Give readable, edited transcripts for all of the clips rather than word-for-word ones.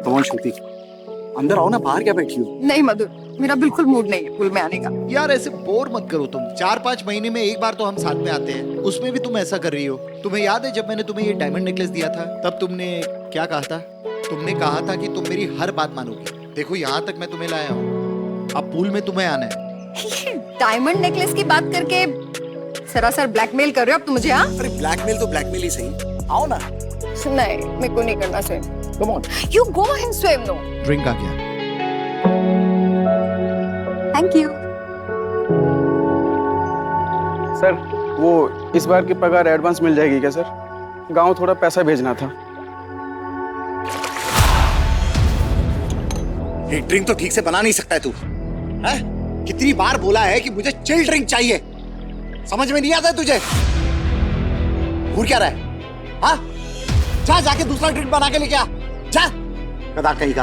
कौन श्रुति, अंदर आओ ना, बाहर क्या बैठी हो? नहीं मधुर, मेरा बिल्कुल मूड नहीं है पूल में आने का। यार ऐसे बोर मत करो तुम। 4-5 महीने में एक बार तो हम साथ में आते हैं, उसमें भी तुम ऐसा कर रही हो। तुम्हें याद है जब मैंने तुम्हें ये डायमंड नेकलेस दिया था, तब तुमने क्या कहा था? तुमने कहा था कि तुम मेरी हर बात मानोगी। देखो यहाँ तक मैं तुम्हें लाया हूँ, अब पूल में तुम्हें आना है। डायमंड नेकलेस की बात करके सरासर ब्लैकमेल कर रहे हो अब तुम मुझे। हाँ अरे ब्लैकमेल तो ब्लैकमेल ही सही, आओ ना। नहीं, मेरे को नहीं करना swim. Come on. You go and swim. No drink आ गया। Thank you. सर वो इस बार की पगार एडवांस मिल जाएगी क्या सर? गांव थोड़ा पैसा भेजना था। एक ड्रिंक तो ठीक से बना नहीं सकता है तू? हैं? कितनी बार बोला है कि मुझे चिल ड्रिंक चाहिए, समझ में नहीं आता है तुझे? घूर क्या रहा है? हाँ, जा जाके दूसरा ड्रिंक बना के लेके आ, जा। गधा कहीं का।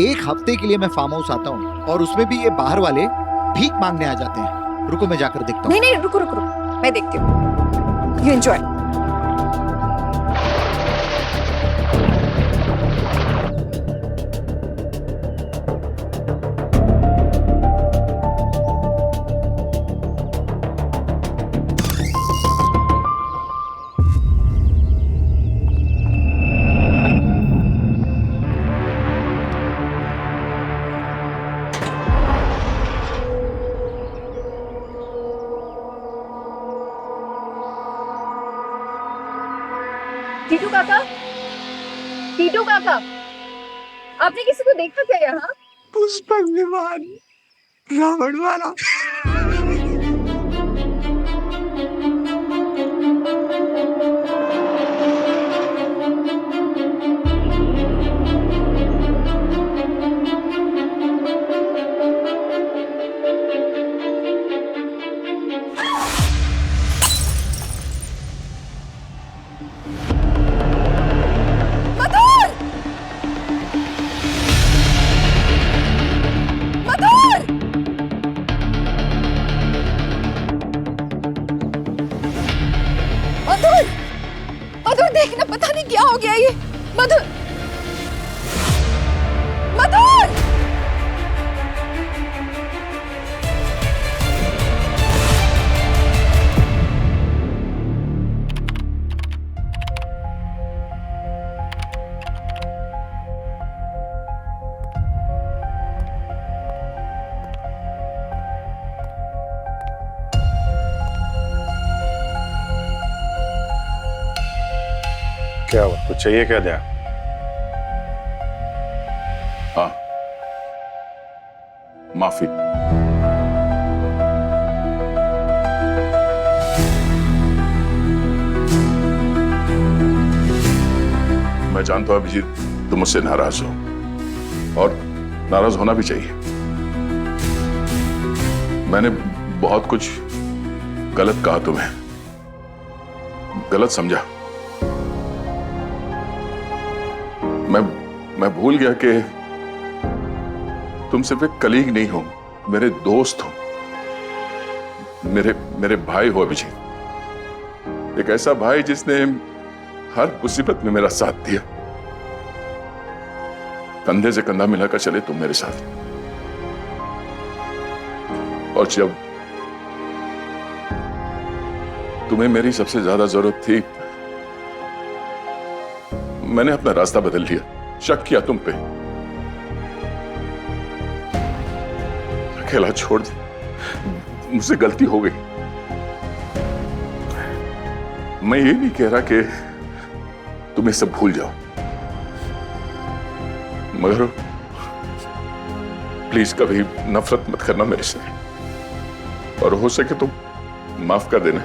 एक हफ्ते के लिए मैं फार्म हाउस आता हूँ और उसमें भी ये बाहर वाले भीख मांगने आ जाते हैं। रुको मैं जाकर देखता हूँ। नहीं नहीं, रुको रुको रुको, मैं देखती हूँ। You enjoy. टीटू काका, टीटू काका, आपने किसी को देखा क्या यहाँ? पुष्पक विमान, रावण वाला। मधुर! मधुर! मधुर! मधुर देखना, पता नहीं क्या हो गया ये। मधुर! मधुर! क्या हुआ? कुछ चाहिए क्या दया? हाँ, माफी। मैं जानता हूं अभिजीत, तुम मुझसे नाराज हो और नाराज होना भी चाहिए। मैंने बहुत कुछ गलत कहा, तुम्हें गलत समझा। मैं भूल गया कि तुम सिर्फ एक कलीग नहीं हो, मेरे दोस्त हो, मेरे भाई हो अभिजीत। एक ऐसा भाई जिसने हर मुसीबत में मेरा साथ दिया। कंधे से कंधा मिलाकर चले तुम मेरे साथ। और जब तुम्हें मेरी सबसे ज्यादा जरूरत थी, मैंने अपना रास्ता बदल लिया, शक किया तुम पे, अकेला छोड़ दिया। मुझसे गलती हो गई। मैं ये नहीं कह रहा कि तुम ये सब भूल जाओ, मगर प्लीज कभी नफरत मत करना मेरे से, और हो सके तो माफ कर देना।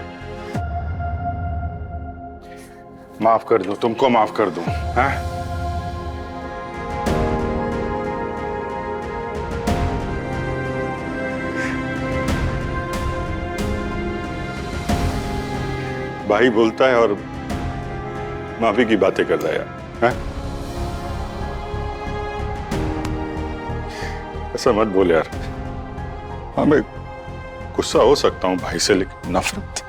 माफ कर दूं? तुमको माफ कर दूं? हैं? भाई बोलता है और माफी की बातें कर रहा है यार, हैं? ऐसा मत बोल यार। हमें गुस्सा हो सकता हूं भाई से, लेकिन नफरत,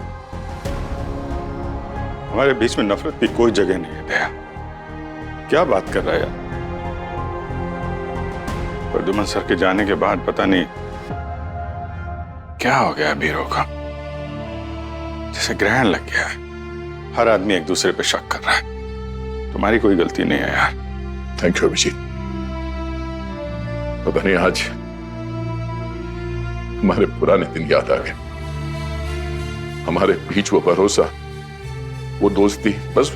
हमारे बीच में नफरत की कोई जगह नहीं है दया। क्या बात कर रहा है यार? प्रद्युमन सर के जाने के बाद पता नहीं क्या हो गया बीरो का, जैसे ग्रहण लग गया है। हर आदमी एक दूसरे पे शक कर रहा है। तुम्हारी कोई गलती नहीं है यार। Thank you Abhijit. पता नहीं आज हमारे पुराने दिन याद आ गए। हमारे बीच वो भरोसा, वो दोस्ती, बस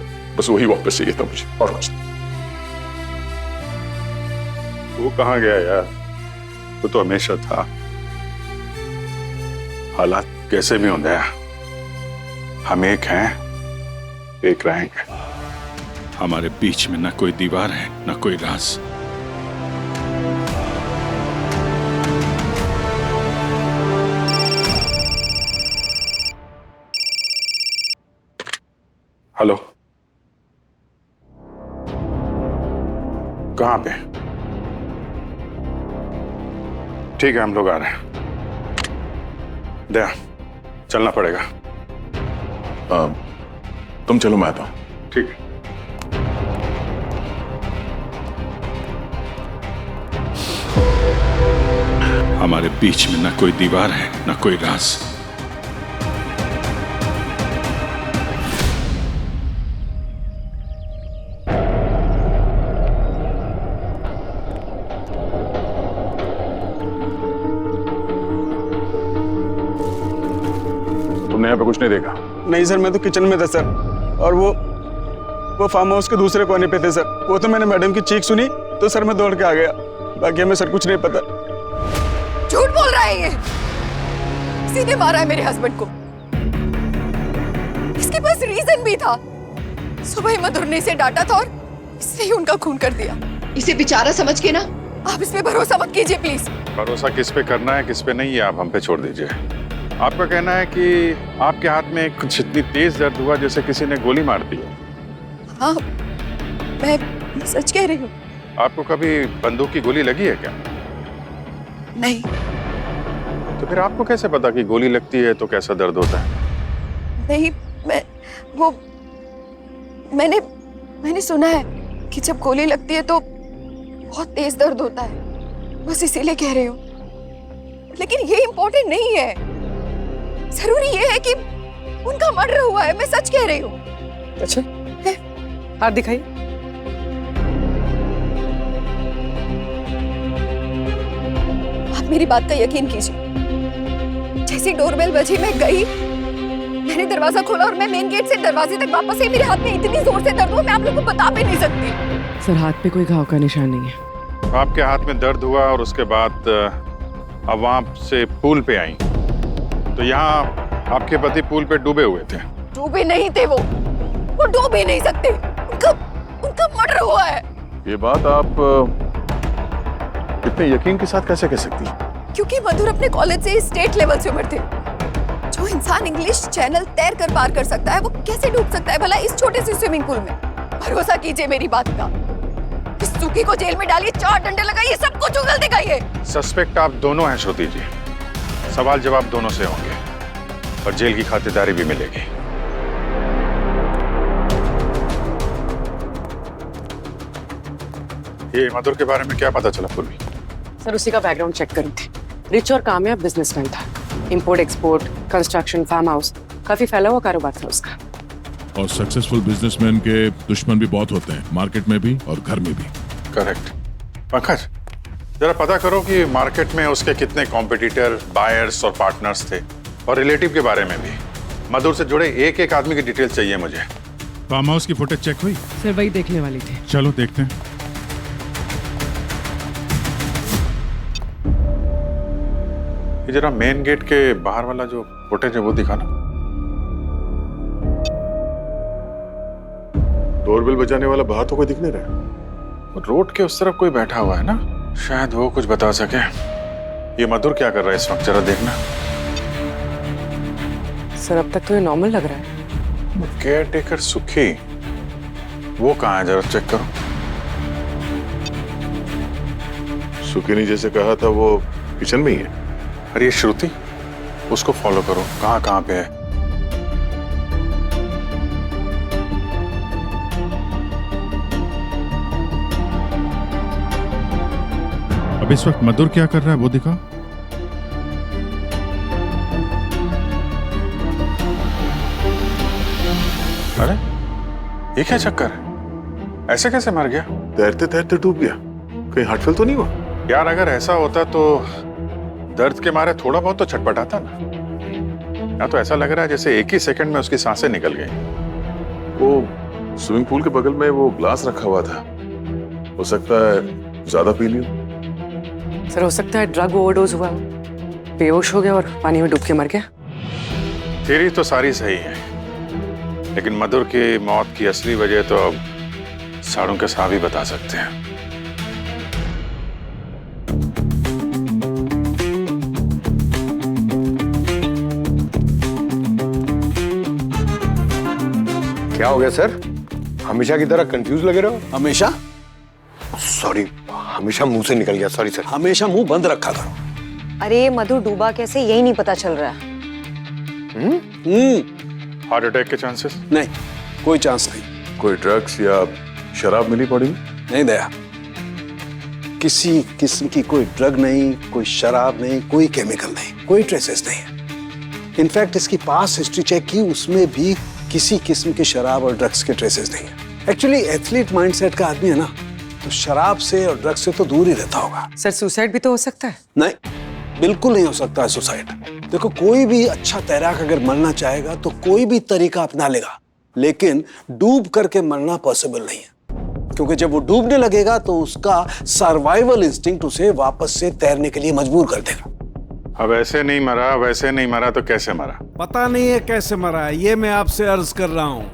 वही वापस चाहिए था मुझे, और कुछ नहीं। वो कहाँ गया यार? वो तो हमेशा था। हालात कैसे भी हों दया, हम एक हैं, एक रहेंगे। हमारे बीच में ना कोई दीवार है, ना कोई राज। हेलो, कहाँ पे? ठीक है, हम लोग आ रहे हैं। दया, चलना पड़ेगा। तुम चलो, मैं आता हूं। ठीक है। हमारे बीच में ना कोई दीवार है, ना कोई राज। तुमने यहाँ पे कुछ नहीं देखा? नहीं सर, मैं तो किचन में था सर, और वो फार्म हाउस के दूसरे कोने पे थे सर। वो तो मैंने मैडम की चीख सुनी तो सर मैं दौड़ के आ गया। बाकी हमें सर कुछ नहीं पता। झूठ बोल रहा है ये। सीधे मारा है मेरे हस्बैंड को। इसके पास रीजन भी था। सुबह ही मधुर ने इसे डांटा था और इसने ही उनका खून कर दिया। इसे बेचारा समझ के ना आप इस पे भरोसा मत कीजिए प्लीज। भरोसा किस पे करना है, किस पे नहीं, आप हम पे छोड़ दीजिए। आपका कहना है कि आपके हाथ में कुछ इतनी तेज दर्द हुआ जैसे किसी ने गोली मार दी। हाँ, मैं सच कह रही हूँ। आपको कभी बंदूक की गोली लगी है क्या? नहीं। तो फिर आपको कैसे पता कि गोली लगती है तो कैसा दर्द होता है? नहीं, मैंने सुना है कि जब गोली लगती है तो बहुत तेज दर्द होता है। बस इसीलिए कह रही हूँ। लेकिन ये इम्पोर्टेंट नहीं है। जरूरी ये है कि उनका मर्डर हुआ है। मैं सच कह रही हूँ। अच्छा, हाथ दिखाइए। आप मेरी बात का यकीन कीजिए। जैसी डोरबेल बजी मैं गई, मैंने दरवाजा खोला और मैं मेन गेट से दरवाजे तक वापस आई। मेरे हाथ में इतनी जोर से दर्द हुआ मैं आप लोगों को बता भी नहीं सकती। सर, हाथ पे कोई घाव का निशान नहीं है। आपके हाथ में दर्द हुआ और उसके बाद अब वहां से पूल पे आई, तो यहाँ आपके पति पूल पे डूबे हुए थे। डूबे नहीं थे वो डूब ही नहीं सकते। उनका मर्डर हुआ है। ये बात आप इतने यकीन के साथ कैसे कह सकती हैं? क्योंकि मधुर अपने कॉलेज से स्टेट लेवल स्विमर थे। जो इंसान इंग्लिश चैनल तैर कर पार कर सकता है वो कैसे डूब सकता है भला इस छोटे से स्विमिंग पूल में? भरोसा कीजिए मेरी बात का। इस सुखी को जेल में डालिए, 4 डंडे लगाइए, सब कुछ उगल दिखाइए। सस्पेक्ट आप दोनों हैं श्रुति जी। सवाल जवाब दोनों से होंगे और जेल की खातिरदारी भी मिलेगी। ये मधुर के बारे में क्या पता चला पूर्वी? सर, उसी का बैकग्राउंड चेक करी थी। रिच और कामयाब बिजनेसमैन था। Import export, construction, farm house, काफी फैला हुआ कारोबार था उसका। और सक्सेसफुल बिजनेसमैन के दुश्मन भी बहुत होते हैं, मार्केट में भी और घर में भी। करेक्ट। पंकज, जरा पता करो कि मार्केट में उसके कितने कॉम्पिटिटर, बायर्स और पार्टनर्स थे, और रिलेटिव के बारे में भी। मधुर से जुड़े एक एक आदमी की डिटेल चाहिए मुझे। फार्म हाउस की फुटेज चेक हुई? सर, वही देखने वाली थी। चलो देखते हैं। ये जरा मेन गेट के बाहर वाला जो फुटेज है वो दिखाना। डोरबेल बजाने वाला बाहर तो कोई दिख नहीं रहा। रोड के उस तरफ कोई बैठा हुआ है ना, शायद वो कुछ बता सके। ये मधुर क्या कर रहा है इस वक्त, जरा देखना। सर, अब तक तो ये नॉर्मल लग रहा है। केयर टेकर सुखी, वो कहाँ है, जरा चेक करो। सुखी ने जैसे कहा था वो किचन में ही है। अरे ये श्रुति, उसको फॉलो करो, कहाँ कहाँ पे है। अब इस वक्त मधुर क्या कर रहा है वो दिखा। अरे ये क्या चक्कर है, ऐसे कैसे मर गया? तैरते तैरते डूब गया, कहीं हार्ट फेल तो नहीं हुआ? यार अगर ऐसा होता तो दर्द के मारे थोड़ा बहुत तो छटपटाता ना। या तो ऐसा लग रहा है जैसे एक ही सेकंड में उसकी सांसें निकल गई। वो स्विमिंग पूल के बगल में वो ग्लास रखा हुआ था, हो सकता है ज्यादा पी लियो। सर हो सकता है ड्रग ओवरडोज हुआ, बेहोश हो गया और पानी में डूब के मर गया। थ्योरी तो सारी सही है, लेकिन मधुर की मौत की असली वजह तो अब साड़ों के साहब ही बता सकते हैं। क्या हो गया सर? हमेशा की तरह कंफ्यूज लगे रहो। हमेशा? सॉरी, हमेशा मुंह से निकल गया, सॉरी सर। हमेशा मुंह बंद रखा करो। अरे मधुर डूबा कैसे यही नहीं पता चल रहा है। हार्ट अटैक के चांसेस? नहीं, कोई चांस नहीं। कोई ड्रग्स या शराब मिली बॉडी में? नहीं दया, किसी किस्म की कोई ड्रग नहीं, कोई शराब नहीं, कोई केमिकल नहीं, कोई ट्रेसेस नहीं है। इनफैक्ट इसकी पास हिस्ट्री चेक की, उसमें भी किसी किस्म की शराब और ड्रग्स के ट्रेसेस नहीं है। एक्चुअली एथलीट माइंडसेट का आदमी है ना, तो शराब से और ड्रग्स से तो दूर ही रहता होगा। सर सुसाइड भी तो हो सकता है। नहीं, बिल्कुल नहीं हो सकता है सुसाइड। देखो, कोई भी अच्छा तैराक अगर मरना चाहेगा तो कोई भी तरीका अपना लेगा, लेकिन डूब करके मरना पॉसिबल नहीं है, क्योंकि जब वो डूबने लगेगा तो उसका सर्वाइवल इंस्टिंक्ट उसे वापस से तैरने के लिए मजबूर कर देगा। अब ऐसे नहीं मरा, वैसे नहीं मरा तो कैसे मरा? पता नहीं है कैसे मरा है, ये मैं आपसे अर्ज कर रहा हूँ।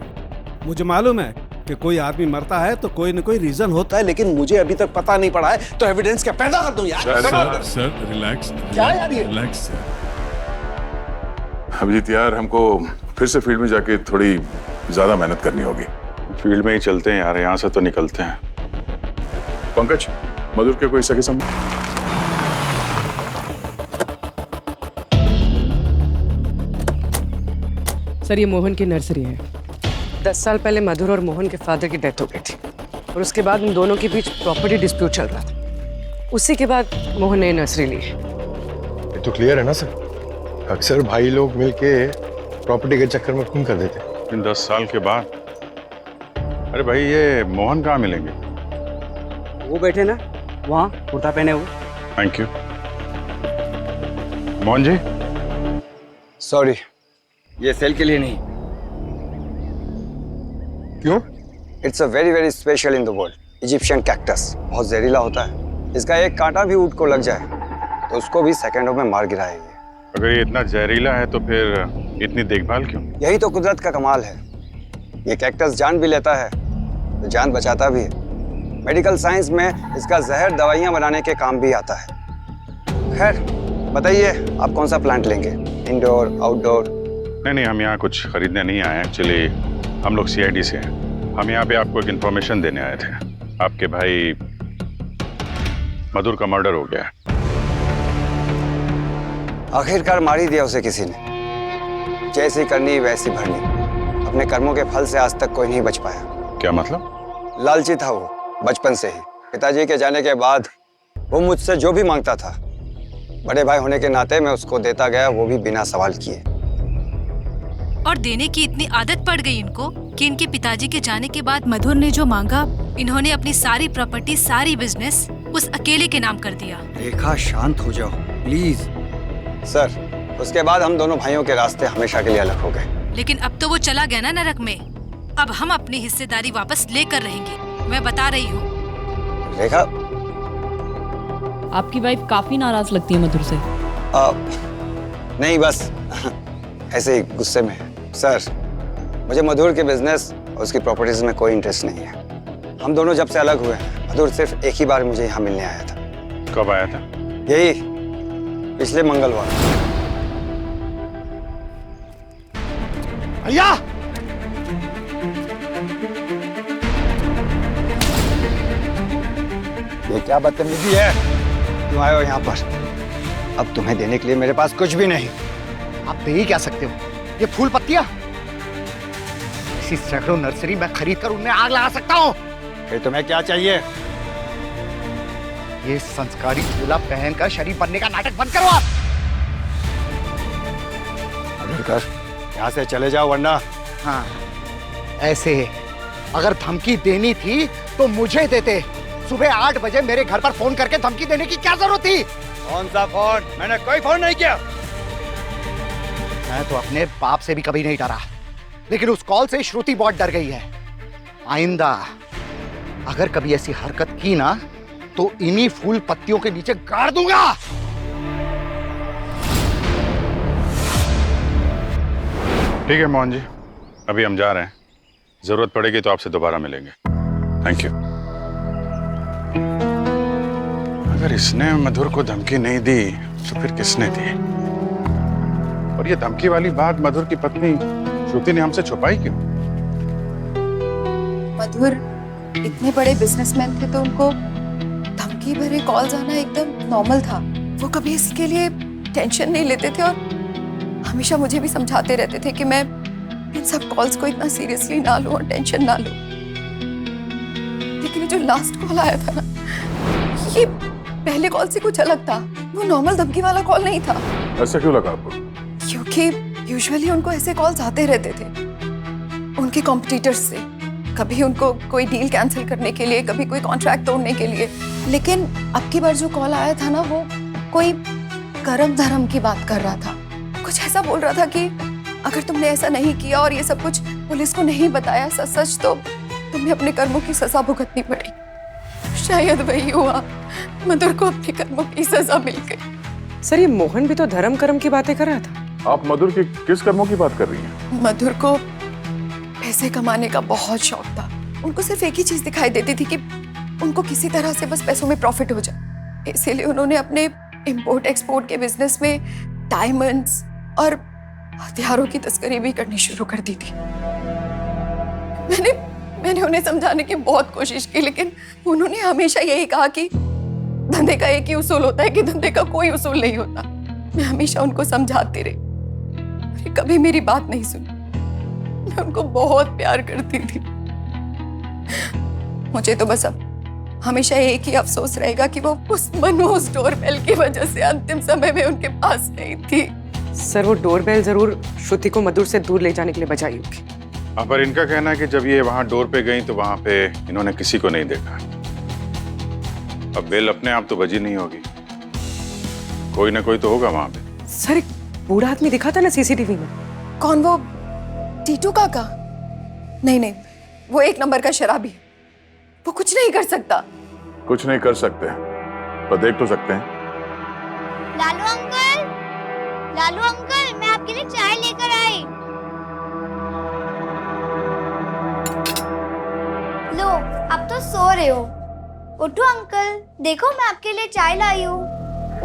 मुझे मालूम है कि कोई आदमी मरता है तो कोई न कोई रीजन होता है, लेकिन मुझे अभी तक पता नहीं पड़ा है, तो एविडेंस क्या पैदा कर दूं यार? Sir relax. क्या यार ये? रिलैक्स। अभिजीत यार, हमको फिर से फील्ड में जाके थोड़ी ज्यादा मेहनत करनी होगी। फील्ड में ही चलते हैं यार, यहाँ से तो निकलते हैं। पंकज, मधुर के कोई सगे संबंधी? सर ये मोहन की नर्सरी है। 10 साल पहले मधुर और मोहन के फादर की डेथ हो गई थी और उसके बाद उन दोनों के बीच प्रॉपर्टी डिस्प्यूट चल रहा था। उसी के बाद मोहन ने नर्सरी ली। ये तो क्लियर है ना सर, अक्सर भाई लोग मिलके प्रॉपर्टी के चक्कर में खून कर देते। इन 10 साल के बाद? अरे भाई ये मोहन कहाँ मिलेंगे? वो बैठे ना वहाँ, कुर्ता पहने हुए। Thank you. Mohan ji? Sorry, ये सेल के लिए नहीं। क्यों? It's a very very special in the world. Egyptian cactus बहुत जहरीला होता है, इसका एक कांटा भी ऊँट को लग जाए तो उसको भी सेकंडों में मार गिराएगी। अगर ये इतना जहरीला है तो फिर इतनी देखभाल क्यों? यही तो कुदरत का कमाल है। ये कैक्टस जान भी लेता है तो जान बचाता भी है। मेडिकल साइंस में इसका जहर दवाइयाँ बनाने के काम भी आता है। खैर बताइए, आप कौन सा प्लांट लेंगे, इंडोर आउटडोर? नहीं, हम यहाँ कुछ खरीदने नहीं आए। एक्चुअली हम लोग CID से हैं। हम यहाँ पे आपको एक इन्फॉर्मेशन देने आए थे। आपके भाई मधुर का मर्डर हो गया है। आखिरकार मार ही दिया उसे किसी ने। जैसी करनी वैसी भरनी। अपने कर्मों के फल से आज तक कोई नहीं बच पाया। क्या मतलब? लालची था वो बचपन से ही। पिताजी के जाने के बाद वो मुझसे जो भी मांगता था, बड़े भाई होने के नाते मैं उसको देता गया, वो भी बिना सवाल किए। और देने की इतनी आदत पड़ गई इनको कि इनके पिताजी के जाने के बाद मधुर ने जो मांगा, इन्होंने अपनी सारी प्रॉपर्टी, सारी बिजनेस उस अकेले के नाम कर दिया। रेखा शांत हो जाओ प्लीज। सर उसके बाद हम दोनों भाइयों के रास्ते हमेशा के लिए अलग हो गए। लेकिन अब तो वो चला गया ना नरक में। अब हम अपनी हिस्सेदारी वापस लेकर रहेंगे, मैं बता रही हूँ। रेखा, आपकी वाइफ काफी नाराज लगती है मधुर से। नहीं, बस ऐसे ही गुस्से में। सर मुझे मधुर के बिजनेस और उसकी प्रॉपर्टीज में कोई इंटरेस्ट नहीं है। हम दोनों जब से अलग हुए हैं, मधुर सिर्फ एक ही बार मुझे यहाँ मिलने आया था। कब आया था? यही पिछले मंगलवार। भैया! ये क्या बदतमीजी है? क्यों आए हो यहाँ पर? अब तुम्हें देने के लिए मेरे पास कुछ भी नहीं। आप दे ही क्या सकते हो? ये फूल पत्तियां इसी सैकड़ों नर्सरी में खरीद कर उनमें आग लगा सकता हूं। फिर तुम्हें क्या चाहिए? ये संस्कारी झोला पहनकर शरीफ बनने का नाटक बंद करो आप। कर यहाँ से चले जाओ वरना। हाँ ऐसे अगर धमकी देनी थी तो मुझे देते। सुबह 8 बजे मेरे घर पर फोन करके धमकी देने की क्या जरूरत थी? कौन सा फोन? मैंने कोई फोन नहीं किया। मैं तो अपने बाप से भी कभी नहीं डरा, लेकिन उस कॉल से श्रुति बहुत डर गई है। आइंदा अगर कभी ऐसी हरकत की ना तो इन्हीं फूल पत्तियों के नीचे गाड़ दूंगा। ठीक है मोहन जी, अभी हम जा रहे हैं। जरूरत पड़ेगी तो आपसे दोबारा मिलेंगे। Thank you. अगर इसने मधुर को धमकी नहीं दी तो फिर किसने दी? और ये धमकी वाली बात मधुर की पत्नी श्रुति ने हमसे छुपाई क्यों? मधुर इतने बड़े बिजनेसमैन थे तो उनको धमकी भरे कॉल्स आना एकदम नॉर्मल था। वो कभी इसके लिए टेंशन नहीं लेते थे और हमेशा मुझे भी समझाते रहते थे कि मैं इन सब कॉल्स को इतना सीरियसली ना लूं और टेंशन ना लूं। लेकिन ये जो लास्ट कॉल आया था ना, ये पहले कॉल से कुछ अलग था। वो नॉर्मल धमकी वाला कॉल नहीं था। ऐसा क्यों लगा आपको? क्योंकि यूजुअली उनको ऐसे कॉल्स आते रहते थे उनके कॉम्पिटिटर्स से। कभी उनको कोई डील कैंसिल करने के लिए, कभी कोई कॉन्ट्रैक्ट तोड़ने के लिए। लेकिन अब की बार जो कॉल आया था ना, वो कोई कर्म धर्म की बात कर रहा था। कुछ ऐसा बोल रहा था कि अगर तुमने ऐसा नहीं किया और ये सब कुछ पुलिस को नहीं बताया सच सच तो तुम्हें अपने कर्मों की सजा भुगतनी पड़ी। शायद वही हुआ, मधुर को अपने कर्मों की सजा मिल गई। सर ये मोहन भी तो धर्म कर्म की बातें कर रहा था। आप मधुर के किस कर्मों की बात कर रही हैं? मधुर को पैसे कमाने का बहुत शौक था। उनको सिर्फ एक ही चीज दिखाई देती थी कि उनको किसी तरह से बस पैसों में प्रॉफिट हो जाए। इसीलिए उन्होंने अपने इंपोर्ट एक्सपोर्ट के बिजनेस में डायमंड्स और हथियारों की तस्करी भी करनी शुरू कर दी थी। मैंने उन्हें समझाने की बहुत कोशिश की, लेकिन उन्होंने हमेशा यही कहा कि धंधे का एक ही उसूल होता है कि धंधे का कोई उसूल नहीं होता। मैं हमेशा उनको समझाती रही, कभी मेरी बात नहीं सुनी। मैं उनको बहुत प्यार करती थी। मुझे तो बस अब हमेशा एक ही अफसोस रहेगा कि वो उस मनोज डोरबेल की वजह से अंतिम समय में उनके पास नहीं थी। सर वो डोरबेल जरूर श्रुति को मधुर से दूर ले जाने के लिए बजाई होगी। पर इनका कहना है कि जब ये वहां डोर पे गई तो वहां पे इन्होंने किसी को नहीं देखा। अब बेल अपने आप तो बजी नहीं होगी, कोई ना कोई तो होगा वहां पे। सर एक बूढ़ा आदमी दिखा था ना सीसीटीवी में। कौन? वो टीटू काका? नहीं, वो एक नंबर का शराबी है। वो कुछ नहीं कर सकता। कुछ नहीं कर सकते पर देख तो सकते हैं। लालू अंकल मैं आपके लिए चाय लेकर आई। लो अब तो सो रहे हो। उठो अंकल, देखो मैं आपके लिए चाय लाई हूँ।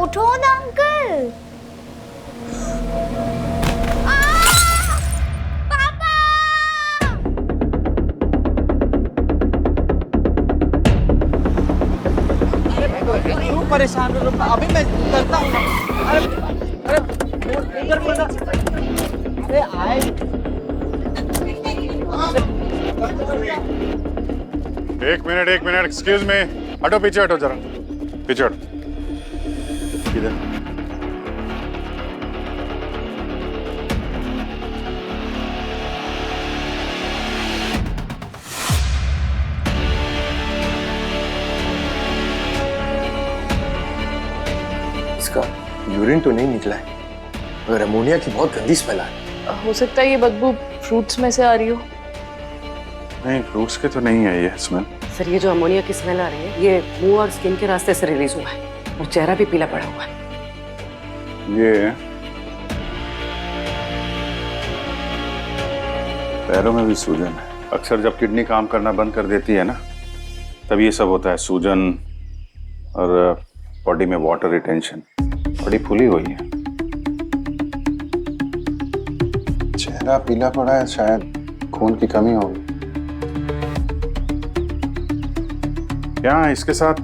उठो ना अंकल। क्यों परेशान हो? अभी मैं करता हूँ। अरे आए। एक मिनट एक्सक्यूज मी। हटो पीछे, हटो जरा पीछे हटो। इधर इसका यूरिन तो नहीं निकला है, मगर अमोनिया की बहुत गंदी स्मेल आ रही है। हो सकता है ये बदबू फ्रूट्स में से आ रही हो। नहीं, फ्रूट्स के तो नहीं है ये स्मेल। सर ये जो अमोनिया की स्मेल आ रही है, ये मुंह और स्किन के रास्ते से रिलीज हुआ है और चेहरा भी पीला पड़ा हुआ है। ये पैरों में भी सूजन है। अक्सर जब किडनी काम करना बंद कर देती है ना, तब ये सब होता है, सूजन और बॉडी में वाटर रिटेंशन। बड़ी फूली हुई है। चेहरा पीला पड़ा है, शायद खून की कमी होगी। क्या इसके साथ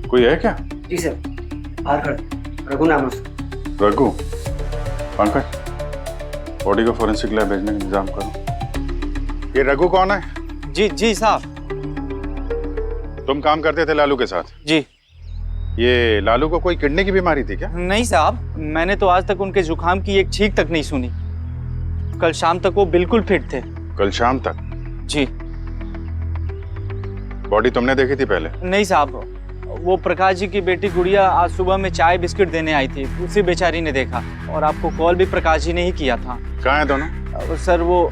कोई है क्या? जी सर, बाहर खड़े, रघु नाम है। रघु? पंकज बॉडी को फोरेंसिक लैब भेजने का इंतजाम करो। ये रघु कौन है? जी जी साहब। तुम काम करते थे लालू के साथ? जी। ये लालू को कोई किडनी की बीमारी थी क्या? नहीं साहब, मैंने तो आज तक उनके जुकाम की एक छींक तक नहीं सुनी। कल शाम तक वो बिल्कुल फिट थे। कल शाम तक? जी। बॉडी तुमने देखी थी पहले? नहीं साहब, वो प्रकाश जी की बेटी गुड़िया आज सुबह में चाय बिस्किट देने आई थी, उसी बेचारी ने देखा। और आपको कॉल भी प्रकाश जी ने ही किया था। कहाँ है दोनों? सर वो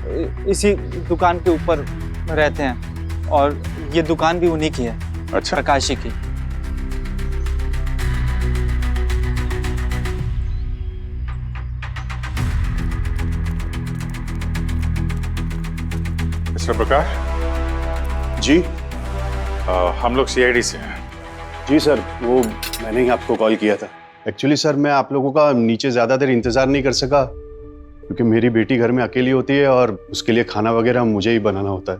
इसी दुकान के ऊपर रहते हैं और ये दुकान भी उन्हीं की है। अच्छा। प्रकाश जी की। मिस्टर प्रकाश जी। हम लोग सीआईडी से हैं। जी सर, वो मैंने ही आपको कॉल किया था। एक्चुअली सर मैं आप लोगों का नीचे ज़्यादा देर इंतज़ार नहीं कर सका क्योंकि मेरी बेटी घर में अकेली होती है और उसके लिए खाना वगैरह मुझे ही बनाना होता है।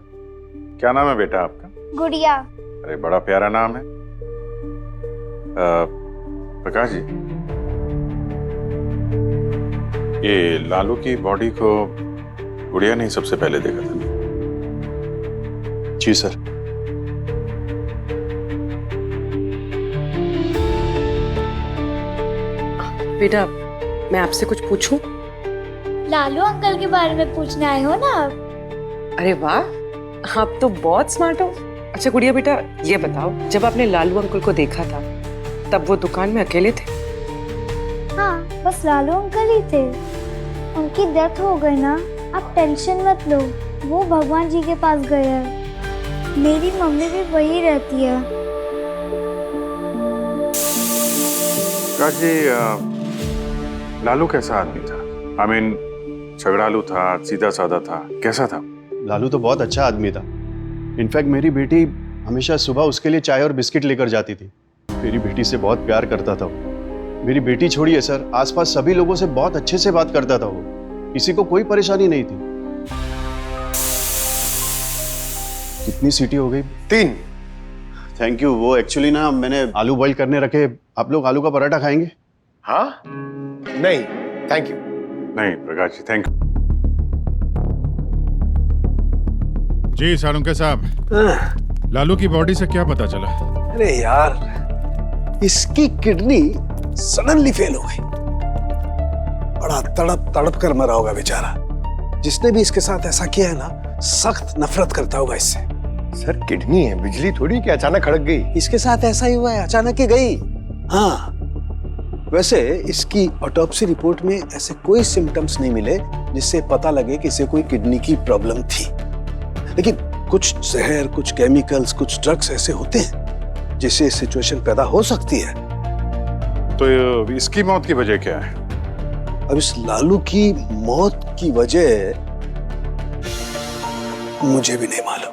क्या नाम है बेटा आपका? गुड़िया। अरे बड़ा प्यारा नाम है। प्रकाश जी, ये लालू की बॉडी को गुड़िया ने सबसे पहले देखा था? जी सर। बेटा, मैं आपसे कुछ पूछूं? लालू अंकल के बारे में पूछने आए हो ना आप? अरे वाह, आप तो बहुत स्मार्ट हो। अच्छा गुड़िया बेटा, ये बताओ, जब आपने लालू अंकल को देखा था तब वो दुकान में अकेले थे? हाँ, बस लालू अंकल ही थे। उनकी डेथ हो गई ना, आप टेंशन मत लो, वो भगवान जी के पास गए हैं। मेरी मम्मी भी वही रहती है। प्रकाश जी, लालू कैसा आदमी था? I mean, झगड़ालू था, सीधा साधा था, कैसा था? लालू तो बहुत अच्छा आदमी था। इनफैक्ट मेरी बेटी हमेशा सुबह उसके लिए चाय और बिस्किट लेकर जाती थी। मेरी बेटी से बहुत प्यार करता था वो। मेरी बेटी छोड़िए सर, आसपास सभी लोगों से बहुत अच्छे से बात करता था वो। किसी को कोई परेशानी नहीं थी। कितनी सीटी हो गई? 3। Thank you. वो एक्चुअली ना मैंने आलू बॉईल करने रखे। आप लोग आलू का पराठा खाएंगे? हाँ? नहीं थैंक यू। नहीं प्रकाश जी, थैंक यू। जी सालुंके साहब, लालू की बॉडी से क्या पता चला? अरे यार, इसकी किडनी सडनली फेल हो गई। बड़ा तड़प तड़प कर मरा होगा बेचारा। जिसने भी इसके साथ ऐसा किया है ना, सख्त नफरत करता होगा इससे। सर किडनी है, बिजली थोड़ी कि अचानक खड़क गई। इसके साथ ऐसा ही हुआ है, अचानक ही गई। हाँ, वैसे इसकी ऑटोप्सी रिपोर्ट में ऐसे कोई सिम्टम्स नहीं मिले जिससे पता लगे कि इसे कोई किडनी की प्रॉब्लम थी। लेकिन कुछ जहर, कुछ केमिकल्स, कुछ ड्रग्स ऐसे होते हैं जिससे सिचुएशन पैदा हो सकती है। तो इसकी मौत की वजह क्या है? अब इस लालू की मौत की वजह मुझे भी नहीं मालूम।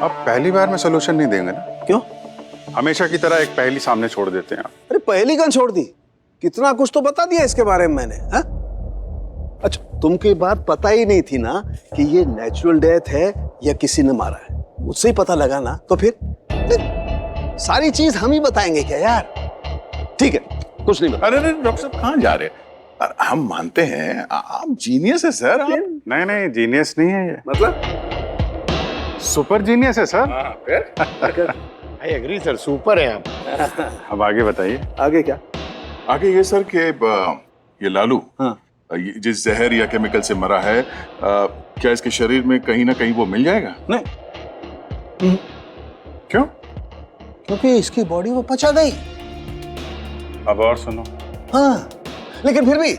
अब पहली बार में सोल्यूशन नहीं देंगे ना? क्यों? हमेशा की तरह एक पहेली सामने छोड़ देते हैं आप। अरे पहेली कौन छोड़ दी? कितना कुछ तो बता दिया इसके बारे में मैंने। हा? अच्छा, तुमको ये बात पता ही नहीं थी ना कि ये नेचुरल डेथ है या किसी ने मारा है? मुझसे ही पता लगा ना, तो फिर सारी चीज हम ही बताएंगे क्या यार? ठीक है, कुछ नहीं बता। अरे डॉक्टर साहब कहाँ जा रहे हैं? हम मानते हैं आप जीनियस है सर। आप नहीं जीनियस नहीं है ये। मतलब सुपर जीनियस है sir. I agree sir, super है आप। अब आगे बताइए। आगे क्या? आगे ये सर कि ये लालू जिस जहर या केमिकल से मरा है, क्या इसके शरीर में कहीं ना कहीं वो मिल जाएगा? नहीं। क्यों? क्योंकि इसकी बॉडी वो पचा गई। अब और सुनो। हाँ, लेकिन फिर भी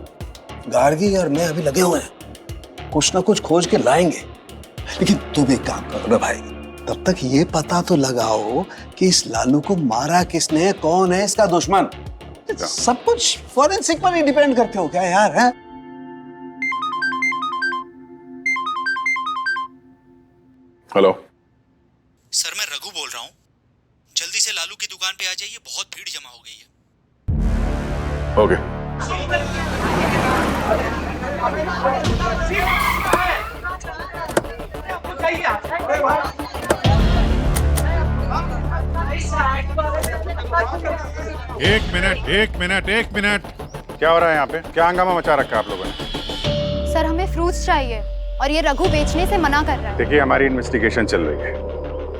गार्गी और मैं अभी लगे हुए हैं, कुछ ना कुछ खोज के लाएंगे। लेकिन तुम एक काम करो ना भाई, तब तक ये पता तो लगाओ कि इस लालू को मारा किसने, कौन है इसका दुश्मन। सब कुछ फॉरेंसिक पर ही डिपेंड करते हो क्या यार? है हेलो सर, मैं रघु बोल रहा हूँ। जल्दी से लालू की दुकान पे आ जाइए, बहुत भीड़ जमा हो गई है। ओके। एक मिनट। क्या हो रहा है यहाँ पे? क्या हंगामा मचा रखा है आप लोगों ने? सर हमें फ्रूट्स चाहिए और ये रघु बेचने से मना कर रहा है। देखिए, हमारी इन्वेस्टिगेशन चल रही है,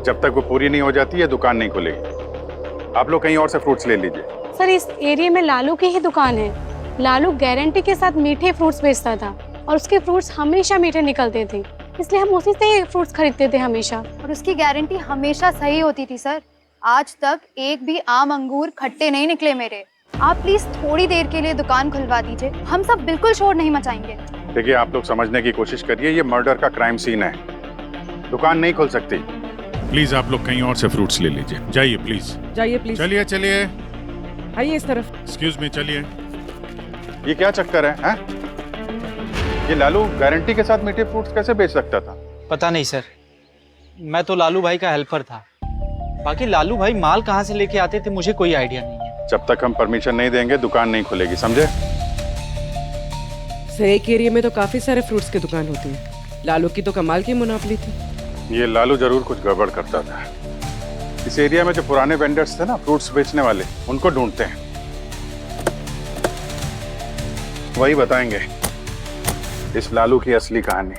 जब तक वो पूरी नहीं हो जाती है दुकान नहीं खुलेगी। आप लोग कहीं और से फ्रूट्स ले लीजिए। सर इस एरिया में लालू की ही दुकान है। लालू गारंटी के साथ मीठे फ्रूट्स बेचता था और उसके फ्रूट्स हमेशा मीठे निकलते थे, इसलिए हम उसी से फ्रूट्स खरीदते थे हमेशा। और उसकी गारंटी हमेशा सही होती थी सर। आज तक एक भी आम अंगूर खट्टे नहीं निकले मेरे। आप प्लीज थोड़ी देर के लिए दुकान खुलवा दीजिए, हम सब बिल्कुल शोर नहीं मचाएंगे। देखिए, आप लोग समझने की कोशिश करिए, ये मर्डर का क्राइम सीन है, दुकान नहीं खुल सकती। प्लीज आप लोग कहीं और से फ्रूट्स ले लीजिए। जाइए प्लीज। जाइए प्लीज। चलिए चलिए, आइए इस तरफ। एक्सक्यूज मी, चलिए। ये क्या चक्कर है? ये लालू गारंटी के साथ मीठे फ्रूट्स कैसे बेच सकता था? पता नहीं सर, मैं तो लालू भाई का हेल्पर था। बाकी लालू भाई माल कहाँ से लेके आते थे मुझे कोई आइडिया नहीं है। जब तक हम परमिशन नहीं देंगे दुकान नहीं खुलेगी, समझे? सर एक एरिया में तो काफी सारे फ्रूट्स की दुकान होती है, लालू की तो कमाल की मुनाफली थी। ये लालू जरूर कुछ गड़बड़ करता था। इस एरिया में जो पुराने वेंडर्स थे ना फ्रूट्स बेचने वाले, उनको ढूंढते हैं, वही बताएंगे इस लालू की असली कहानी।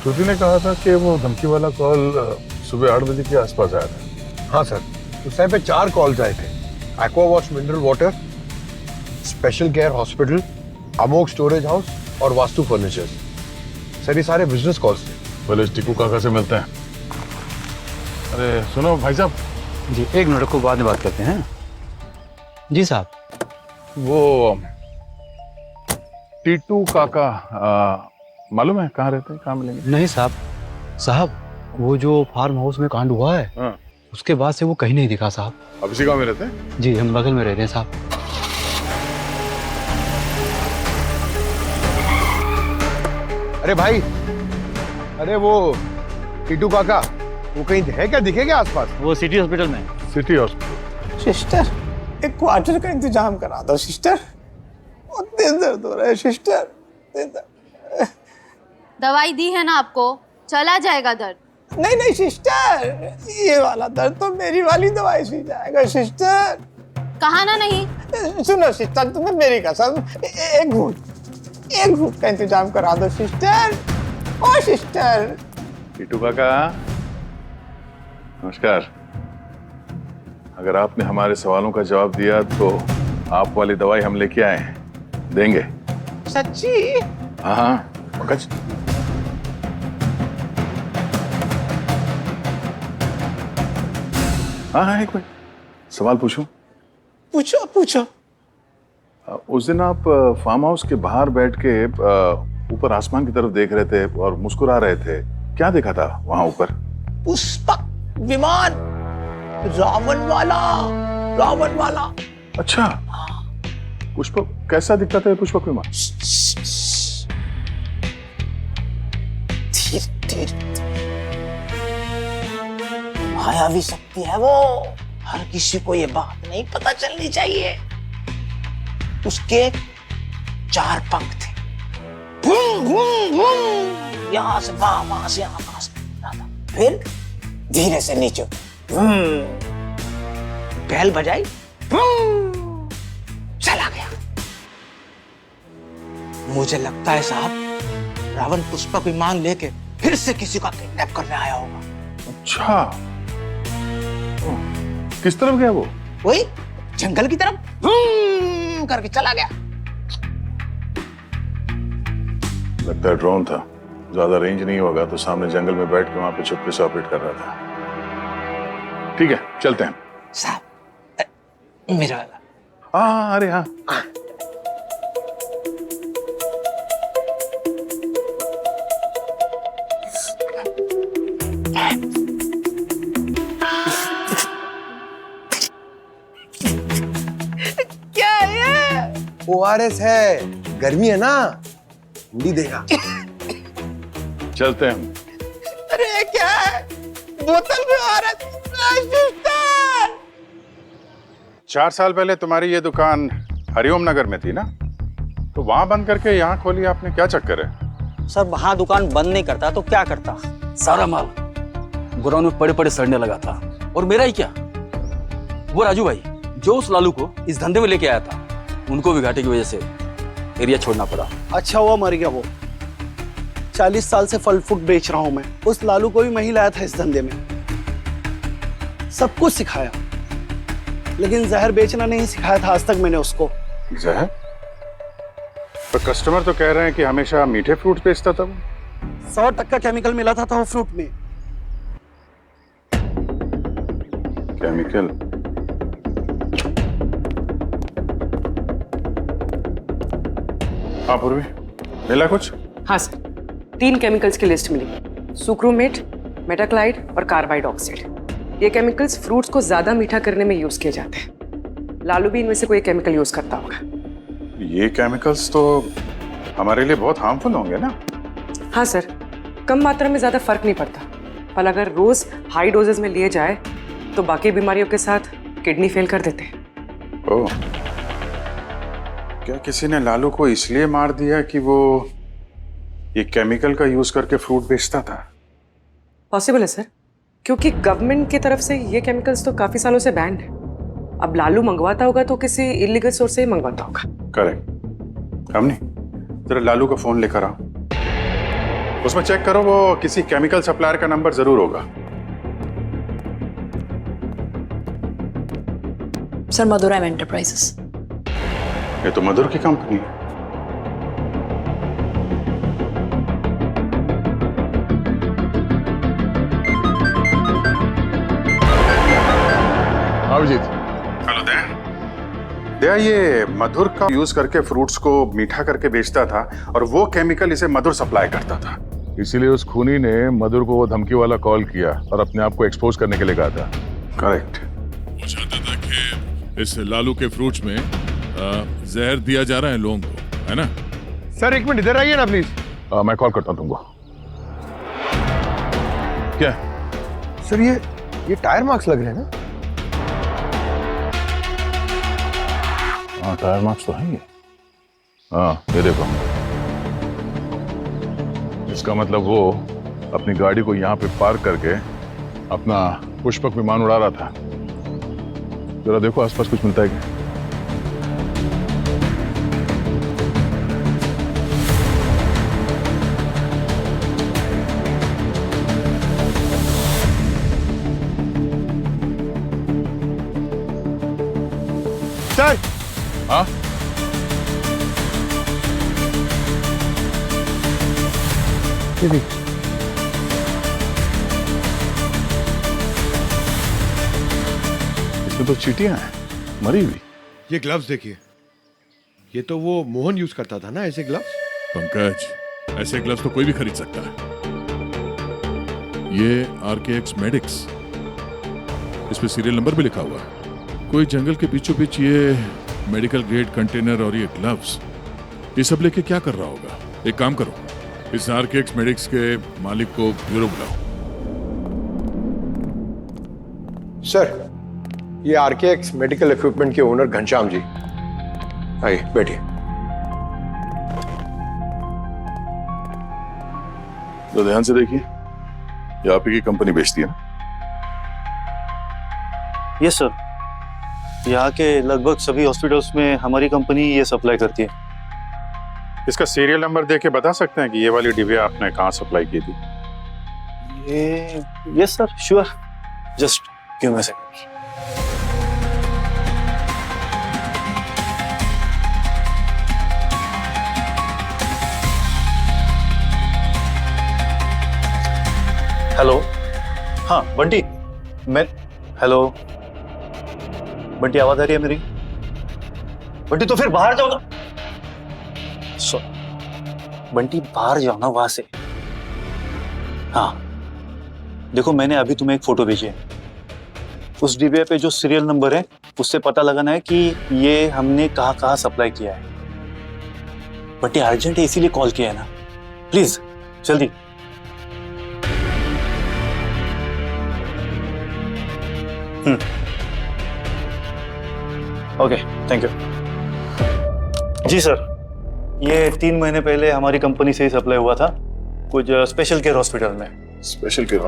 श्रुति ने कहा था कि वो धमकी वाला कॉल सुबह 8 बजे के आसपास आया था। हाँ सर, उस टाइम पे 4 कॉल्स आए थे। Aqua wash mineral water, special care hospital, Amok storage house और वास्तु फर्नीचर्स। सर ये सारे बिजनेस कॉल्स थे। पहले टिकू काका से मिलते हैं। अरे सुनो भाई साहब। जी एक मिनट को, बाद में बात करते हैं। जी साहब। वो टीटू काका मालूम है कहाँ रहते हैं, कहाँ मिलेंगे? नहीं साहब, वो जो फार्म हाउस में कांड हुआ है, हाँ। उसके बाद से वो कहीं नहीं दिखा साहब। अब इसी गांव में रहते हैं? जी हम बगल में रहते हैं साहब। अरे भाई, अरे वो टीटू काका वो कहीं है क्या, दिखेगा आसपास? वो सिटी हॉस्पिटल में। City hospital. सिस्टर एक क्वार्टर का इंतजाम करा दो सिस्टर, बहुत दिल दर्द हो रहा है सिस्टर। दवाई दी है ना आपको, चला जाएगा दर्द। नहीं नहीं सिस्टर, ये वाला दर्द तो मेरी वाली दवाई से जाएगा सिस्टर। कहा ना नहीं। सुनो सिस्टर, तुम्हें मेरी कसम, एक घूट का इंतजाम करा दो सिस्टर। ओ सिस्टर। टीटू काका नमस्कार। अगर आपने हमारे सवालों का जवाब दिया तो आप वाली दवाई हम लेके आए हैं, देंगे? सच्ची? हाँ पंकज। हाँ एक मिनट, सवाल पूछूं? पूछो। उस दिन आप फार्म हाउस के बाहर बैठ के ऊपर आसमान की तरफ देख रहे थे और मुस्कुरा रहे थे, क्या देखा था वहां ऊपर? पुष्पक विमान, रावण वाला। अच्छा, पुष्पक कैसा दिखता था पुष्पक विमान? धीरे मायावी शक्ति है वो, हर किसी को ये बात नहीं पता चलनी चाहिए। उसके 4 पंख थे, घूम यहाँ से वहां से यहाँ से, फिर धीरे से नीचे बैल बजाई, चला गया। मुझे लगता है साहब रावण पुष्पक विमान लेके फिर से किसी का किडनैप करने आया होगा। अच्छा, किस तरफ गया वो? वही जंगल की तरफ करके चला गया। लगता है ड्रोन था, ज्यादा रेंज नहीं होगा तो सामने जंगल में बैठ के वहां पे चुपके से ऑपरेट कर रहा था। ठीक है चलते हैं साहब। मेरा वाला। हाँ अरे हाँ। क्या है? ORS है, गर्मी है ना, ठंडी देगा। चलते हैं हम। अरे क्या है? बोतल में ORS। 4 साल पहले तुम्हारी ये दुकान हरिओम नगर में थी ना, तो वहां बंद करके यहाँ खोली आपने, क्या चक्कर है? सर वहां दुकान बंद नहीं करता तो क्या करता? सारा माल गोदाम में पड़े पड़े सड़ने लगा था, और मेरा ही क्या, वो राजू भाई जो उस लालू को इस धंधे में लेके आया था, उनको भी घाटे की वजह से एरिया छोड़ना पड़ा। अच्छा हुआ मर गया वो। 40 साल से फल फ्रूट बेच रहा हूं मैं। उस लालू को भी मैं ही लाया था इस धंधे में, सब कुछ सिखाया, लेकिन जहर बेचना नहीं सिखाया था आज तक मैंने उसको। जहर? पर कस्टमर तो कह रहे हैं कि हमेशा मीठे फ्रूट बेचता था वो। 100% केमिकल मिला था वो फ्रूट में। केमिकल? हाँ पूर्वी, मिला कुछ? हाँ सर, 3 केमिकल्स की लिस्ट मिली। सुक्रोमेट, मेटाक्लाइड और कार्बाइड ऑक्साइड। ये केमिकल्स फ्रूट्स को ज्यादा मीठा करने में यूज किए जाते हैं। लालू भी इनमें से कोई केमिकल यूज करता होगा। ये केमिकल्स तो हमारे लिए बहुत हार्मफुल होंगे ना? हाँ सर, कम मात्रा में ज्यादा फर्क नहीं पड़ता, पर अगर रोज हाई डोजेस में लिए जाए तो बाकी बीमारियों के साथ किडनी फेल कर देते हैं। ओह, क्या किसी ने लालू को इसलिए मार दिया कि वो ये केमिकल का यूज करके फ्रूट बेचता था? पॉसिबल है सर, क्योंकि गवर्नमेंट की तरफ से ये केमिकल्स तो काफी सालों से बैंड है। अब लालू मंगवाता होगा तो किसी इलीगल सोर्स से ही मंगवाता होगा। करेक्ट। हमने जरा लालू का फोन लेकर आओ, उसमें चेक करो, वो किसी केमिकल सप्लायर का नंबर जरूर होगा। सर, मधुरा एंटरप्राइजेस। ये तो मधुर की कंपनी है। अभिजीत। हेलो दया। दया, ये मधुर का यूज करके फ्रूट्स को मीठा करके बेचता था और वो केमिकल इसे मधुर सप्लाई करता था। इसीलिए उस खूनी ने मधुर को वो धमकी वाला कॉल किया और अपने आप को एक्सपोज करने के लिए कहा था। करेक्ट। वो चाहता था कि इस लालू के फ्रूट्स में जहर दिया जा रहा है लोगों को, है ना? सर एक मिनट इधर आइए ना प्लीज। मैं कॉल करता हूँ तुमको। क्या सर, ये टायर मार्क्स लग रहे हैं ना? हाँ, टायर मार्क्स तो हैं ये। हाँ, ये देखो। इसका मतलब वो अपनी गाड़ी को यहाँ पे पार्क करके अपना पुष्पक विमान उड़ा रहा था। जरा देखो आसपास कुछ मिलता है क्या? सर। हाँ? इसमें तो चींटियां हैं, मरी हुई। ये ग्लव्स देखिए, ये तो वो मोहन यूज करता था ना ऐसे ग्लव्स। पंकज, ऐसे ग्लव्स तो कोई भी खरीद सकता है। ये RKX मेडिक्स, इस पे सीरियल नंबर भी लिखा हुआ है। कोई जंगल के बीचों बीच ये मेडिकल ग्रेड कंटेनर और ये ग्लव्स, ये सब लेके क्या कर रहा होगा? एक काम करो, इस RKX मेडिक्स के मालिक को ब्यूरो बुलाओ। सर, ये RKX मेडिकल इक्विपमेंट के ओनर घनश्याम जी। आइए बैठिए। तो ध्यान से देखिए, ये आप ही की कंपनी बेचती है ना? यस सर, यहाँ के लगभग सभी हॉस्पिटल्स में हमारी कंपनी ये सप्लाई करती है। इसका सीरियल नंबर देके बता सकते हैं कि ये वाली डिब्बिया आपने कहाँ सप्लाई की थी? ये yes sir, sure. Just give me a second. Hello. हाँ बंटी, मैं हेलो बंटी, आवाज आ रही है मेरी? बंटी तो फिर बाहर जाओ ना। बंटी बाहर जाओ ना वहां से। हाँ देखो, मैंने अभी तुम्हें एक फोटो भेजी है। उस डिब्बे पे जो सीरियल नंबर है उससे पता लगाना है कि ये हमने कहाँ कहाँ सप्लाई किया है। बंटी अर्जेंट है इसीलिए कॉल किया है ना, प्लीज जल्दी। Okay, thank you. जी सर, ये 3 महीने पहले हमारी कंपनी से ही सप्लाई हुआ था कुछ स्पेशल केयर हॉस्पिटल में। Special care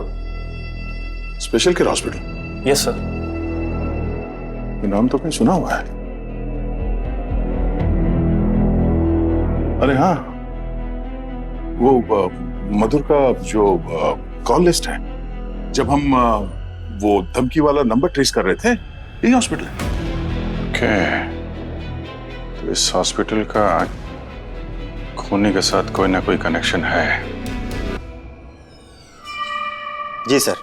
hospital? Yes sir. ये नाम तो कहीं सुना हुआ है। अरे हाँ, वो मधुर का जो कॉल लिस्ट है, जब हम वो धमकी वाला नंबर ट्रेस कर रहे थे, यही हॉस्पिटल है। ओके, तो इस हॉस्पिटल का खूनी के साथ कोई ना कोई कनेक्शन है। जी सर,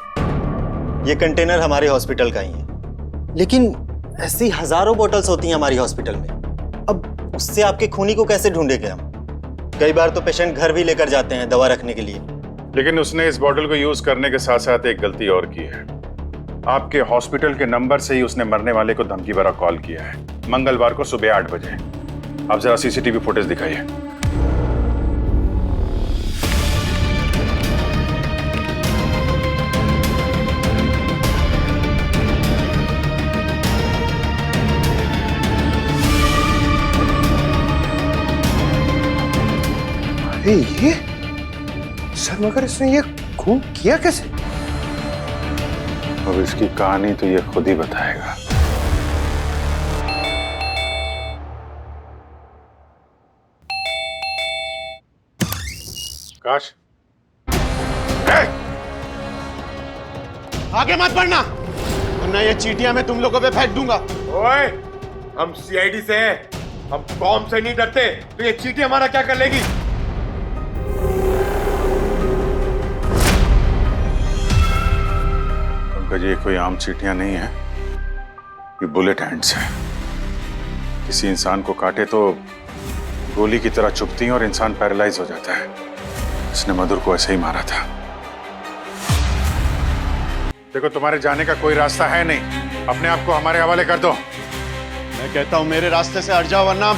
ये कंटेनर हमारे हॉस्पिटल का ही है, लेकिन ऐसी हजारों बोतल्स होती हैं हमारी हॉस्पिटल में। अब उससे आपके खूनी को कैसे ढूंढेंगे हम? कई बार तो पेशेंट घर भी लेकर जाते हैं दवा रखने के लिए। लेकिन उसने इस बॉटल को यूज करने के साथ साथ एक गलती और की है। आपके हॉस्पिटल के नंबर से ही उसने मरने वाले को धमकी भरा कॉल किया है, मंगलवार को सुबह 8 बजे। आप जरा सीसीटीवी फुटेज दिखाइए। अरे ये सर, मगर इसने ये खून किया कैसे? अब इसकी कहानी तो ये खुद ही बताएगा। काश, आगे मत बढ़ना, वरना ये चीटियां मैं तुम लोगों पे फेंक दूंगा। ओए, हम सीआईडी से हैं, हम कॉम से नहीं डरते, तो ये चीटी हमारा क्या कर लेगी? पंकज, ये कोई आम चींटियां नहीं है, ये बुलेट हैंड्स हैं। किसी इंसान को काटे तो गोली की तरह चुभती हैं और इंसान पैरालाइज हो जाता है। इसने मधुर को ऐसे ही मारा था। देखो, तुम्हारे जाने का कोई रास्ता है नहीं, अपने आप को हमारे हवाले कर दो। मैं कहता हूं मेरे रास्ते से हट जाओ, वरना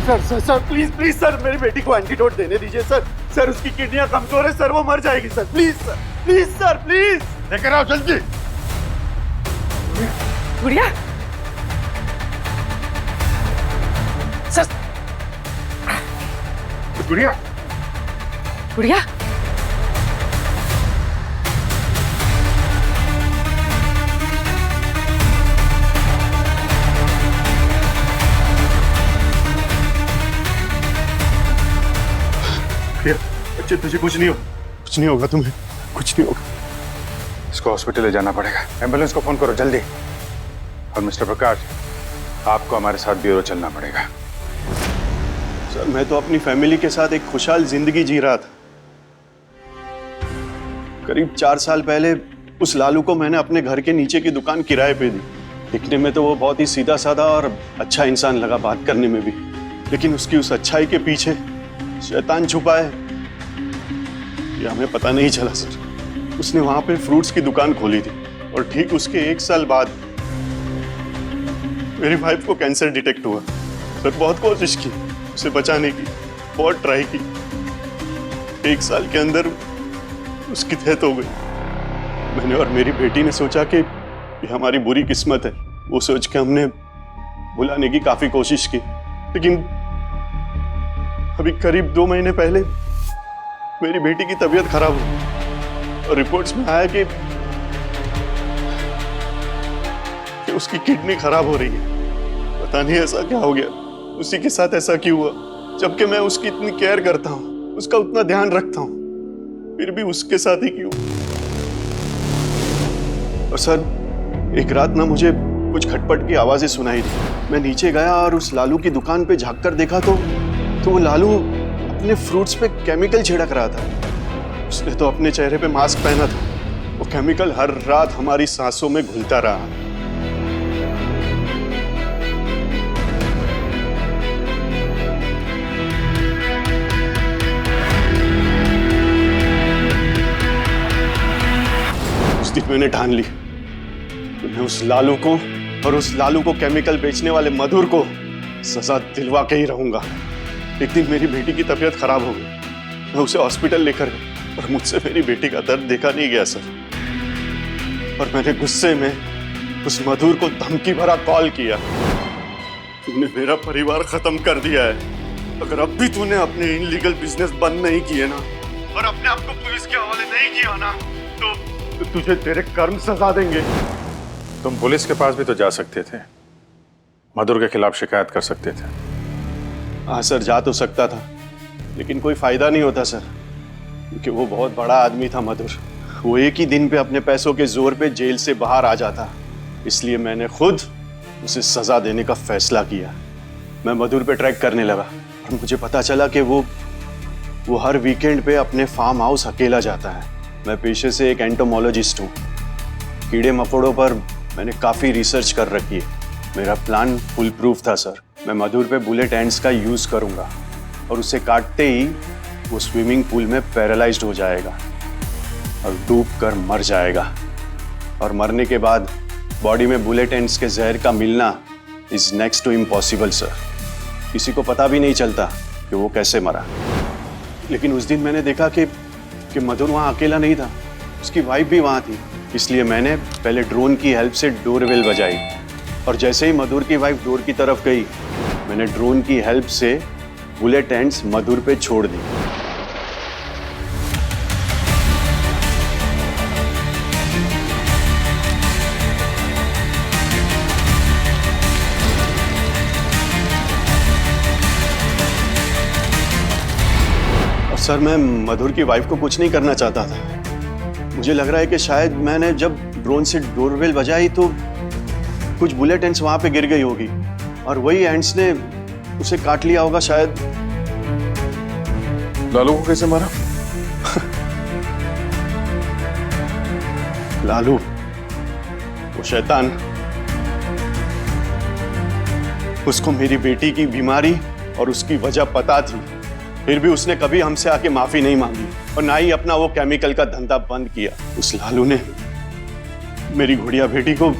sir sir sir, please please sir, मेरी बेटी को एंटीडोट देने दीजिए सर। सर, उसकी किडनियां कमजोर है सर, वो मर जाएगी sir. Please sir, please sir, please लेकर आओ जल्दी। गुड़िया, सर, गुड़िया, गुड़िया, बच्चे, तुझे कुछ नहीं हो, कुछ नहीं होगा, तुम्हें कुछ नहीं होगा। इसको हॉस्पिटल ले जाना पड़ेगा। एम्बुलेंस को फोन करो जल्दी। और मिस्टर प्रकाश, आपको हमारे साथ ब्यूरो चलना पड़ेगा। सर, मैं तो अपनी फैमिली के साथ एक खुशहाल जिंदगी जी रहा था। करीब 4 साल पहले उस लालू को मैंने अपने घर के नीचे की दुकान किराए पे दी। दिखने में तो वो बहुत ही सीधा साधा और अच्छा इंसान लगा, बात करने में भी, लेकिन उसकी उस अच्छाई के पीछे शैतान छुपा है, ये हमें पता नहीं चला सर। उसने वहां पे फ्रूट्स की दुकान खोली थी और ठीक उसके 1 साल बाद मेरी वाइफ को कैंसर डिटेक्ट हुआ। सर, बहुत कोशिश की उसे बचाने की, बहुत ट्राई की। 1 साल के अंदर उसकी डेथ हो गई। मैंने और मेरी बेटी ने सोचा कि ये हमारी बुरी किस्मत है। वो सोच के हमने बुलाने की काफी कोशिश की, लेकिन अभी करीब 2 महीने पहले मेरी बेटी की तबीयत खराब हुई और रिपोर्ट्स में आया कि उसकी किडनी खराब हो रही है। पता नहीं ऐसा क्या हो गया, उसी के साथ ऐसा क्यों हुआ, जबकि मैं उसकी इतनी केयर करता हूँ, उसका उतना ध्यान रखता हूँ, फिर भी उसके साथ ही क्यों। और सर, एक रात ना मुझे कुछ खटपट की आवाजें सुनाई दी। मैं नीचे गया और उस लालू की दुकान पे झांक कर देखा तो वो लालू अपने फ्रूट्स पे केमिकल छिड़क रहा था। उसने तो अपने चेहरे पे मास्क पहना था। वो केमिकल हर रात हमारी सांसों में घुलता रहा। उस दिन मैंने ठान ली, मैं उस लालू को और उस लालू को केमिकल बेचने वाले मधुर को सजा दिलवा के ही रहूंगा। एक दिन मेरी बेटी की तबीयत खराब हो गई, मैं उसे हॉस्पिटल लेकर गया और मुझसे मेरी बेटी का दर्द देखा नहीं गया सर। और मैंने गुस्से में उस मधुर को धमकी भरा कॉल किया, तूने मेरा परिवार खत्म कर दिया है, अगर अब भी तूने अपने इनलीगल बिजनेस बंद नहीं किए ना और अपने आप को पुलिस के हवाले नहीं किया ना तो तुझे तेरे कर्म सजा देंगे। तुम पुलिस के पास भी तो जा सकते थे, मधुर के खिलाफ शिकायत कर सकते थे। हाँ सर, जा तो सकता था, लेकिन कोई फायदा नहीं होता सर, क्योंकि वो बहुत बड़ा आदमी था मधुर। वो एक ही दिन पे अपने पैसों के जोर पे जेल से बाहर आ जाता। इसलिए मैंने खुद उसे सजा देने का फैसला किया। मैं मधुर पे ट्रैक करने लगा और मुझे पता चला कि वो हर वीकेंड पे अपने फार्म हाउस अकेला जाता है। मैं पेशे से एक एंटोमोलॉजिस्ट हूँ। कीड़े मकोड़ों पर मैंने काफ़ी रिसर्च कर रखी है। मेरा प्लान फुल प्रूफ था सर। मैं मधुर पे बुलेट एंड्स का यूज़ करूँगा और उसे काटते ही वो स्विमिंग पूल में पैरालाइज्ड हो जाएगा और डूब कर मर जाएगा। और मरने के बाद बॉडी में बुलेट एंड्स के जहर का मिलना is next to impossible sir. किसी को पता भी नहीं चलता कि वो कैसे मरा। लेकिन उस दिन मैंने देखा कि मधुर वहाँ अकेला नहीं था, उसकी वाइफ भी वहाँ थी। इसलिए मैंने पहले ड्रोन की हेल्प से डोरबेल बजाई और जैसे ही मधुर की वाइफ डोर की तरफ गई, मैंने ड्रोन की हेल्प से बुलेट एंड्स मधुर पे छोड़ दी। और सर, मैं मधुर की वाइफ को कुछ नहीं करना चाहता था। मुझे लग रहा है कि शायद मैंने जब ड्रोन से डोरबेल बजाई तो कुछ बुलेट एंड्स वहां पे गिर गई होगी और वही एंड्स ने उसे काट लिया होगा शायद। लालू को कैसे मारा? लालू, वो शैतान, उसको मेरी बेटी की बीमारी और उसकी वजह पता थी, फिर भी उसने कभी हमसे आके माफी नहीं मांगी और ना ही अपना वो केमिकल का धंधा बंद किया। उस लालू ने मेरी गुड़िया बेटी को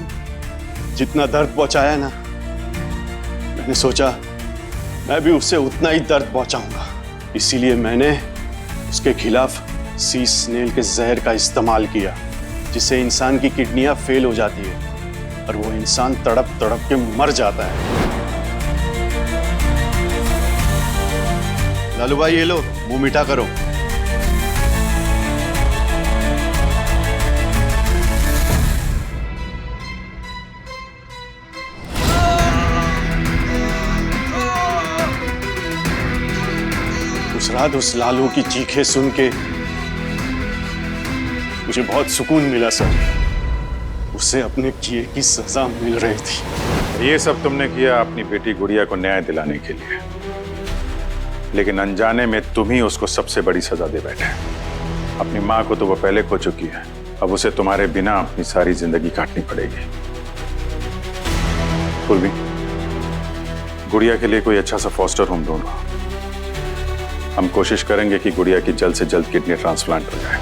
जितना दर्द पहुंचाया ना, मैंने सोचा मैं भी उससे उतना ही दर्द पहुंचाऊंगा। इसीलिए मैंने उसके खिलाफ सी स्नेल के जहर का इस्तेमाल किया, जिससे इंसान की किडनियां फेल हो जाती है और वो इंसान तड़प तड़प के मर जाता है। लालू भाई, ये लो, मुंह मीठा करो। उस रात उस लालू की चीखें सुन के मुझे बहुत सुकून मिला सर। उसे अपने किए की सजा मिल रही थी। ये सब तुमने किया अपनी बेटी गुड़िया को न्याय दिलाने के लिए, लेकिन अनजाने में तुम ही उसको सबसे बड़ी सजा दे बैठे। अपनी माँ को तो वो पहले खो चुकी है, अब उसे तुम्हारे बिना अपनी सारी जिंदगी काटनी पड़ेगी। पूर्वी, गुड़िया के लिए कोई अच्छा सा फॉस्टर होम ढूंढो। हम कोशिश करेंगे कि गुड़िया की जल्द से जल्द किडनी ट्रांसप्लांट हो जाए।